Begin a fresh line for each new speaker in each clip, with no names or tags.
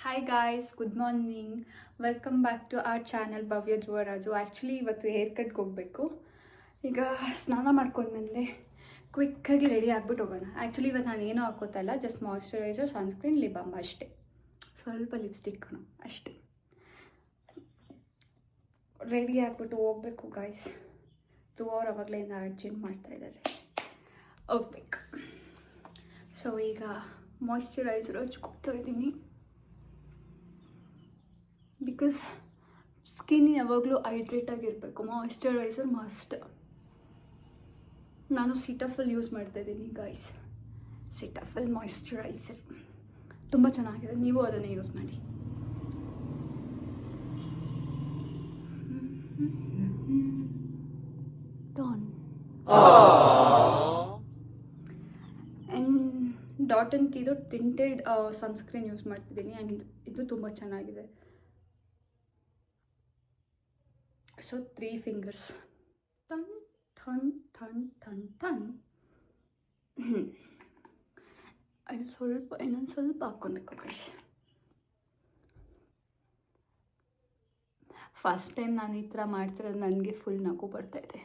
Hi guys, good morning. Welcome back to our channel Bhavya Dhruvaraju. Actually ಇವತ್ತು hair ಕಟ್ಗೆ ಹೋಗಬೇಕು. ಈಗ ಸ್ನಾನ ಮಾಡ್ಕೊಂಡು ಬಂದೆ, ಕ್ವಿಕ್ಕಾಗಿ ರೆಡಿ ಆಗ್ಬಿಟ್ಟು ಹೋಗೋಣ. ಆ್ಯಕ್ಚುಲಿ ಇವತ್ತು ನಾನು ಏನೂ ಹಾಕೋತಾ ಇಲ್ಲ, just moisturiser, sunscreen, lip balm ಅಷ್ಟೇ. ಸ್ವಲ್ಪ ಲಿಪ್ಸ್ಟಿಕ್ನು ಅಷ್ಟೇ. ರೆಡಿ ಆಗ್ಬಿಟ್ಟು ಹೋಗ್ಬೇಕು ಗಾಯ್ಸ್. 2 hour ಅವಾಗಲಿಂದ ಅರ್ಜೆಂಟ್ ಮಾಡ್ತಾಯಿದ್ದಾರೆ, ಹೋಗ್ಬೇಕು. ಸೊ ಈಗ ಮಾಯ್ಶ್ಚರೈಸರ್ ಹಚ್ಕೊತಾ ಇದ್ದೀನಿ, ಬಿಕಾಸ್ ಸ್ಕಿನ್ ಯಾವಾಗಲೂ ಹೈಡ್ರೇಟಾಗಿರಬೇಕು. Moisturiser must. ನಾನು ಸಿಟಾಫಲ್ ಯೂಸ್ ಮಾಡ್ತಾಯಿದ್ದೀನಿ ಗಾಯ್ಸ್. ಸಿಟಾಫಲ್ ಮಾಯ್ಶ್ಚರೈಸರ್ ತುಂಬ ಚೆನ್ನಾಗಿದೆ, ನೀವು ಅದನ್ನೇ ಯೂಸ್ ಮಾಡಿ. ಆ್ಯಂಡ್ ಡಾಟ್ ಆ್ಯಂಡ್ ಕೀದು ಟಿಂಟೆಡ್ ಸನ್ಸ್ಕ್ರೀನ್ ಯೂಸ್ ಮಾಡ್ತಿದ್ದೀನಿ, ಆ್ಯಂಡ್ ಇದು ತುಂಬ ಚೆನ್ನಾಗಿದೆ. ಸೊ 3 fingers, ಟನ್ ಟನ್ ಟನ್ ಟನ್ ಟನ್. ಅಲ್ಲಿ ಇನ್ನೊಂದು ಸ್ವಲ್ಪ ಹಾಕ್ಕೊಬೇಕು ಗೈಸ್. ಫಸ್ಟ್ ಟೈಮ್ ನಾನು ಈ ಥರ ಮಾಡ್ತಿರೋದು, ನನಗೆ ಫುಲ್ ನಗು ಬರ್ತಾಯಿದೆ.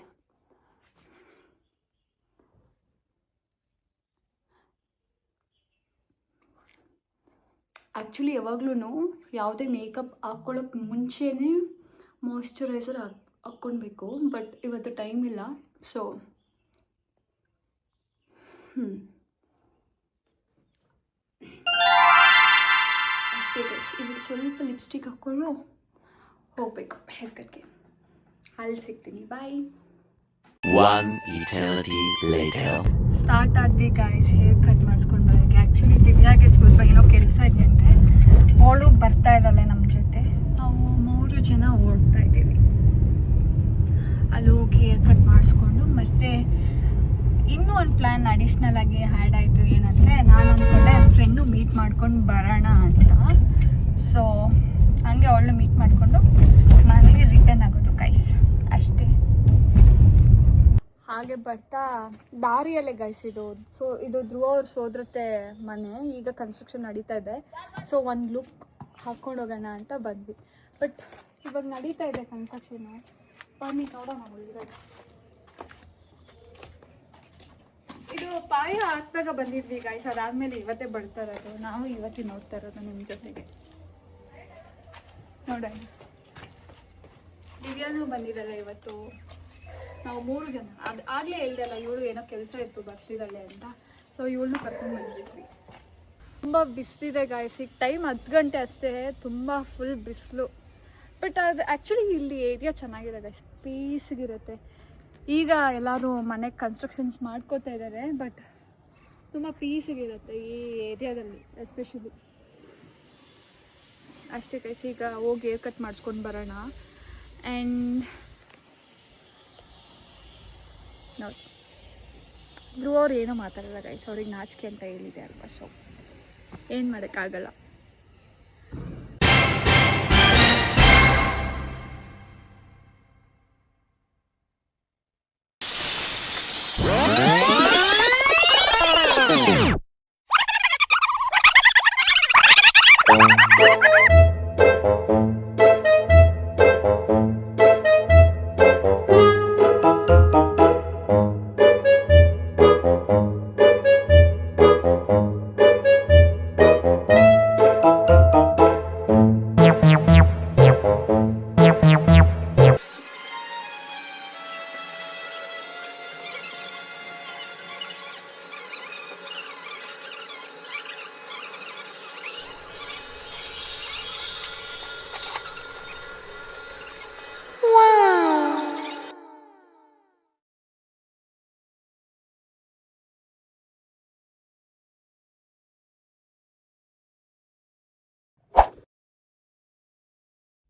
ಆ್ಯಕ್ಚುಲಿ ಯಾವಾಗ್ಲೂ ಯಾವುದೇ ಮೇಕಪ್ ಹಾಕ್ಕೊಳ್ಳೋಕ್ಕೆ ಮುಂಚೆನೇ ಮಾಯ್ಶ್ಚರೈಸರ್ ಹಾಕ್ಕೊಳ್ಬೇಕು, ಬಟ್ ಇವತ್ತು ಟೈಮ್ ಇಲ್ಲ. ಸೊ ಅಷ್ಟೇ ಗೈಸ್. ಇವಾಗ ಸ್ವಲ್ಪ ಲಿಪ್ಸ್ಟಿಕ್ ಹಾಕ್ಕೊಂಡು ಹೋಗಬೇಕು ಹೇರ್ ಕಟ್ಗೆ. ಅಲ್ಲಿ ಸಿಗ್ತೀನಿ, ಬಾಯ್.
One eternity later.
ಸ್ಟಾರ್ಟ್ ಆದ್ವಿ ಗಾಯ್ಸ್ ಹೇರ್ ಕಟ್ ಮಾಡಿಸ್ಕೊಂಡು ಬರೋಕ್ಕೆ. ಆ್ಯಕ್ಚುಲಿ ದಿವ್ಯಾಗೆ ಸ್ವಲ್ಪ ಏನೋ ಕೆಲಸ ಇದೆಯಂತೆ, ಅವಳು ಬರ್ತಾ ಇದ್ದಾಳೆ ನಮ್ಮ ಜೊತೆ. ನಾವು 3 ಜನ ಓಡ್ತಾ ಇದ್ದೀವಿ. ಅಲ್ಲಿ ಹೋಗಿ ಹೇರ್ ಕಟ್ ಮಾಡಿಸ್ಕೊಂಡು, ಮತ್ತು ಇನ್ನೂ ಒಂದು ಪ್ಲ್ಯಾನ್ ಅಡಿಷ್ನಲ್ ಆಗಿ ಆ್ಯಡ್ ಆಯಿತು. ಏನಂದರೆ, ನಾನು ಅಂದ್ಕೊಂಡೆ ನನ್ನ ಫ್ರೆಂಡು ಮೀಟ್ ಮಾಡ್ಕೊಂಡು ಬರೋಣ ಅಂತ. ಸೊ ಹಾಗೆ ಅವಳು ಮೀಟ್ ಮಾಡಿಕೊಂಡು ಮನೆಗೆ ರಿಟರ್ನ್ ಆಗೋದು ಗೈಸ್, ಅಷ್ಟೇ. ಹಾಗೆ ಬರ್ತಾ ದಾರಿಯಲ್ಲೇ ಗೈಸ್ ಇದು ಧ್ರುವ ಅವ್ರ ಸೋದರತೆ ಮನೆ. ಈಗ ಕನ್ಸ್ಟ್ರಕ್ಷನ್ ನಡೀತಾ ಇದೆ, ಸೊ ಒಂದು ಲುಕ್ ಹಾಕ್ಕೊಂಡು ಹೋಗೋಣ ಅಂತ ಬಂದ್ವಿ. ಬಟ್ ಇವಾಗ ನಡೀತಾ ಇದೆ ಕನ್ಸ್ಟ್ರಕ್ಷನ್. ಬನ್ನಿ ನೋಡೋಣ. ಇದು ಪಾಯ ಹಾಕ್ದಾಗ ಬಂದಿದ್ವಿ ಗೈಸ್, ಅದಾದಮೇಲೆ ಇವತ್ತೇ ಬರ್ತಾ ಇರೋದು. ನಾವು ಇವತ್ತೇ ನೋಡ್ತಾ ಇರೋದು ನಿಮ್ಮ ಜೊತೆಗೆ. ನೋಡೋಣ. ದಿವ್ಯಾನೂ ಬಂದಿದ್ದಲ್ಲ ಇವತ್ತು. ನಾವು 3 ಜನ. ಆಗಲೇ ಹೇಳ್ದಲ್ಲ, ಇವಳು ಏನೋ ಕೆಲಸ ಇತ್ತು ಬರ್ತಿದ್ದಾಳೆ ಅಂತ. ಸೊ ಇವಳನ್ನೂ ಕರ್ಕೊಂಡು ಬಂದಿದ್ವಿ. ತುಂಬ ಬಿಸಿಲಿದೆ ಗಾಯ್ಸ್. ಈಗ ಟೈಮ್ 10 ಗಂಟೆ ಅಷ್ಟೇ, ತುಂಬ ಫುಲ್ ಬಿಸಿಲು. ಬಟ್ ಅದು ಆ್ಯಕ್ಚುಲಿ ಇಲ್ಲಿ ಏರಿಯಾ ಚೆನ್ನಾಗಿದೆ ಗೈಸ್, ಪೀಸ್ಗಿರುತ್ತೆ. ಈಗ ಎಲ್ಲರೂ ಮನೆಗೆ ಕನ್ಸ್ಟ್ರಕ್ಷನ್ಸ್ ಮಾಡ್ಕೋತಾ ಇದ್ದಾರೆ, ಬಟ್ ತುಂಬ ಪೀಸಿಗಿರುತ್ತೆ ಈ ಏರಿಯಾದಲ್ಲಿ ಎಸ್ಪೆಷಲಿ. ಅಷ್ಟೇ ಗೈಸ್. ಈಗ ಹೋಗಿ ಹೇರ್ ಕಟ್ ಮಾಡಿಸ್ಕೊಂಡು ಬರೋಣ. ಆ್ಯಂಡ್ ನೋಡಿ, ಧ್ರುವ ಅವ್ರು ಏನೋ ಮಾತಾಡಲ್ಲ ಗೈಸ್, ಅವ್ರಿಗೆ ನಾಚಿಕೆ ಅಂತ ಹೇಳಿದೆ ಅಲ್ವಾ. ಸೊ ಏನು ಮಾಡೋಕ್ಕಾಗಲ್ಲ.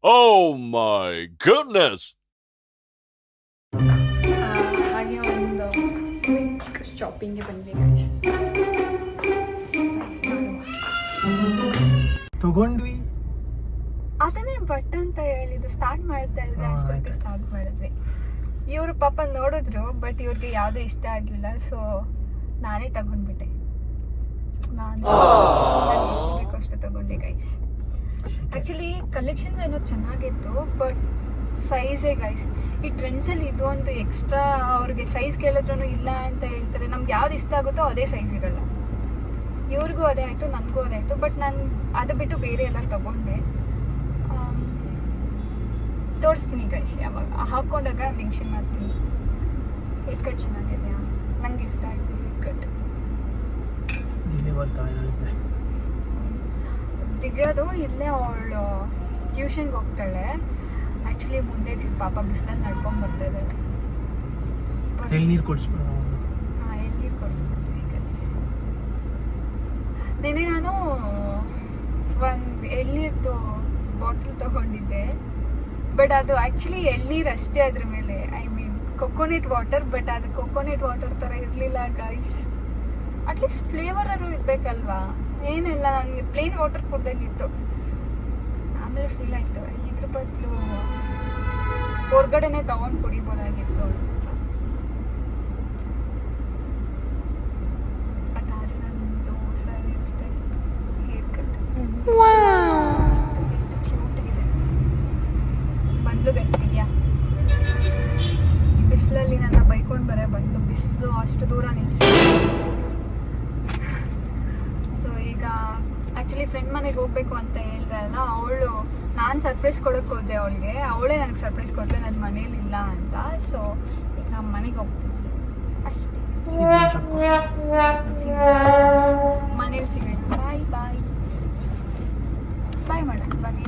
Oh my goodness!
ಹಾಗೆ ಒಂದು ಕ್ವಿಕ್ ಶಾಪಿಂಗ್ಗೆ ಬಂದ್ವಿ ಗೈಸ್.
ತಗೊಂಡ್ವಿ
ಅದನ್ನೇ ಬಟ್ ಅಂತ ಹೇಳಿದ್ದು. ಸ್ಟಾರ್ಟ್ ಮಾಡ್ತಾ ಇದ್ರೆ ಅಷ್ಟೊತ್ತಿಗೆ ಸ್ಟಾರ್ಟ್ ಮಾಡಿದ್ವಿ. ಇವರು ಪಾಪ ನೋಡಿದ್ರು, ಬಟ್ ಇವ್ರಿಗೆ ಯಾವುದೂ ಇಷ್ಟ ಆಗಲಿಲ್ಲ. ಸೊ ನಾನೇ ತಗೊಂಡ್ಬಿಟ್ಟೆ. ನಾನು ಎಷ್ಟು ಬೇಕೋ ಅಷ್ಟು ತಗೊಂಡೆ ಗೈಸ್. ಆ್ಯಕ್ಚುಲಿ ಕಲೆಕ್ಷನ್ಸ್ ಏನೋ ಚೆನ್ನಾಗಿತ್ತು, ಬಟ್ ಸೈಜೇ ಗೈಸ್ ಈ ಟ್ರೆಂಡ್ಸಲ್ಲಿ ಇದು ಒಂದು ಎಕ್ಸ್ಟ್ರಾ ಅವ್ರಿಗೆ ಸೈಜ್ ಕೇಳಿದ್ರೂ ಇಲ್ಲ ಅಂತ ಹೇಳ್ತಾರೆ. ನಮ್ಗೆ ಯಾವ್ದು ಇಷ್ಟ ಆಗುತ್ತೋ ಅದೇ ಸೈಜ್ ಇರಲ್ಲ. ಇವ್ರಿಗೂ ಅದೇ ಆಯಿತು, ನನಗೂ ಅದೇ ಆಯಿತು. ಬಟ್ ನಾನು ಅದು ಬಿಟ್ಟು ಬೇರೆ ಎಲ್ಲ ತೊಗೊಂಡೆ. ತೋರಿಸ್ತೀನಿ ಗೈಸ್, ಯಾವಾಗ ಹಾಕ್ಕೊಂಡಾಗ ಮೆನ್ಷನ್ ಮಾಡ್ತೀನಿ. ಹೇರ್ ಕಟ್ ಚೆನ್ನಾಗಿದೆಯಾ, ನಂಗೆ ಇಷ್ಟ ಆಯಿತು ಹೇರ್ ಕಟ್. ದಿವ್ಯಾದು ಇಲ್ಲೇ ಅವಳು ಟ್ಯೂಷನ್ಗೆ ಹೋಗ್ತಾಳೆ. ಆ್ಯಕ್ಚುಲಿ ಮುಂದೆ ಪಾಪ ಬಿಸಿಲಲ್ಲಿ ನಡ್ಕೊಂಡು ಬರ್ತಾ ಇದ್ದಾಳೆ.
ಎಳ್ನೀರು ಕೊಡಿಸ್ಬಿಡೋಣ.
ಹಾಂ, ಎಳ್ನೀರು ಕೊಡಿಸ್ಬಿಡ್ತೀವಿ ಗೈಸ್. ನೆನೆ ನಾನು ಒಂದು ಎಳ್ನೀರ್ದು ಬಾಟಲ್ ತೊಗೊಂಡಿದ್ದೆ, ಬಟ್ ಅದು ಆ್ಯಕ್ಚುಲಿ ಎಳ್ನೀರು ಅಷ್ಟೇ ಅದ್ರ ಮೇಲೆ. I mean coconut water, but ಅದು ಕೊಕೊನೆಟ್ ವಾಟರ್ ಥರ ಇರಲಿಲ್ಲ ಗೈಸ್. ಅಟ್ಲೀಸ್ಟ್ ಫ್ಲೇವರರು ಇರಬೇಕಲ್ವಾ? ಏನಿಲ್ಲ, ನನಗೆ ಪ್ಲೇನ್ ವಾಟರ್ ಕುಡ್ದಂಗಿತ್ತು. ಆಮೇಲೆ ಫೀಲ್ ಆಯಿತು ಇದ್ರ ಬದಲು ಹೊರ್ಗಡೆನೆ ತೊಗೊಂಡು ಕುಡಿಬೋದಾಗಿತ್ತು ಅಂತ. ಬಟ್ ಆದರೆ ನಂದು ಸ್ಟೈಲ್ ಹೇರ್ ಕಟ್ ಎಷ್ಟು ಕ್ಯೂಟಾಗಿದೆ. ಬಂದ್ಲು ಗಸ್ತಿದ್ಯಾ ಬಿಸಿಲಲ್ಲಿ ನನ್ನ ಬೈಕೊಂಡು ಬರೇ ಬಂದು ಬಿಸಿಲು ಅಷ್ಟು ದೂರ ನಿಲ್ಲಿಸಿ. ಸೊ ಈಗ ಆ್ಯಕ್ಚುಲಿ ಫ್ರೆಂಡ್ ಮನೆಗೆ ಹೋಗ್ಬೇಕು ಅಂತ ಹೇಳ್ದೆ ಅಲ್ಲ, ಅವಳು ನಾನು ಸರ್ಪ್ರೈಸ್ ಕೊಡೋಕ್ಕೆ ಹೋದೆ ಅವಳಿಗೆ, ಅವಳೇ ನನಗೆ ಸರ್ಪ್ರೈಸ್ ಕೊಟ್ಟರೆ ನನ್ನ ಮನೇಲಿ ಇಲ್ಲ ಅಂತ. ಸೊ ಈಗ ಮನೆಗೆ ಹೋಗ್ತೀನಿ ಅಷ್ಟೇ. ಮನೇಲಿ ಸಿಗೋಣ. ಬಾಯ್ ಬಾಯ್ ಬಾಯ್ ಮಾಡೋಣ. ಬನ್ನಿ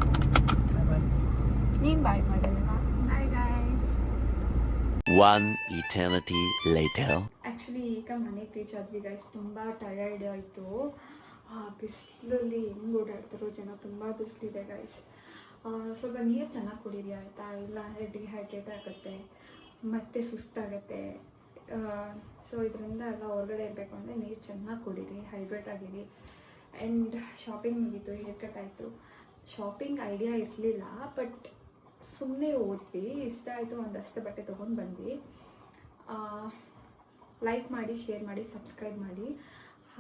ನೀನು ಬಾಯ್ ಮಾಡಲ್ವಾ? Bye guys.
One eternity later.
Actually ಈಗ ಮನೆಗೆ ರೀಚ್ ಆದ್ವಿ ಗೈಸ್. ತುಂಬ ಟಯರ್ಡ್ ಆಯಿತು. ಬಿಸಿಲಲ್ಲಿ ಹೆಂಗೆ ಓಡಾಡ್ತಾರೋ ಜನ, ತುಂಬ ಬಿಸಿಲಿದೆ ಗೈಸ್. ಸ್ವಲ್ಪ ನೀರು ಚೆನ್ನಾಗಿ ಕುಡೀರಿ ಆಯಿತಾ, ಇಲ್ಲ ಅಂದರೆ ಡಿಹೈಡ್ರೇಟ್ ಆಗುತ್ತೆ ಮತ್ತು ಸುಸ್ತಾಗುತ್ತೆ. ಸೊ ಇದರಿಂದ ಎಲ್ಲ ಹೊರಗಡೆ ಇರಬೇಕು ಅಂದರೆ ನೀರು ಚೆನ್ನಾಗಿ ಕುಡೀರಿ, ಹೈಡ್ರೇಟ್ ಆಗಿರಿ. ಆ್ಯಂಡ್ ಶಾಪಿಂಗ್ ಮುಗೀತು, ಹೇರ್ ಕಟ್ ಆಯಿತು. ಶಾಪಿಂಗ್ ಐಡಿಯಾ ಇರಲಿಲ್ಲ, ಬಟ್ ಸುಮ್ಮನೆ ಹೋದ್ವಿ, ಇಷ್ಟ ಆಯಿತು, ಒಂದಷ್ಟು ಬಟ್ಟೆ ತೊಗೊಂಡು ಬಂದ್ವಿ. ಲೈಕ್ ಮಾಡಿ, ಶೇರ್ ಮಾಡಿ, ಸಬ್ಸ್ಕ್ರೈಬ್ ಮಾಡಿ.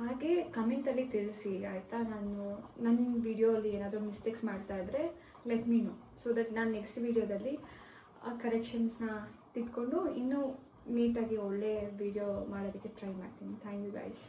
ಹಾಗೆ ಕಮೆಂಟಲ್ಲಿ ತಿಳಿಸಿ ಆಯಿತಾ. ನನ್ನ ವಿಡಿಯೋಲಿ ಏನಾದರೂ ಮಿಸ್ಟೇಕ್ಸ್ ಮಾಡ್ತಾ ಇದ್ದರೆ let me know, so that ನಾನು ನೆಕ್ಸ್ಟ್ ವೀಡಿಯೋದಲ್ಲಿ ಕರೆಕ್ಷನ್ಸ್ನ ತಿದ್ಕೊಂಡು ಇನ್ನೂ ನೀಟಾಗಿ ಒಳ್ಳೆ ವಿಡಿಯೋ ಮಾಡೋದಕ್ಕೆ ಟ್ರೈ ಮಾಡ್ತೀನಿ. Thank you guys.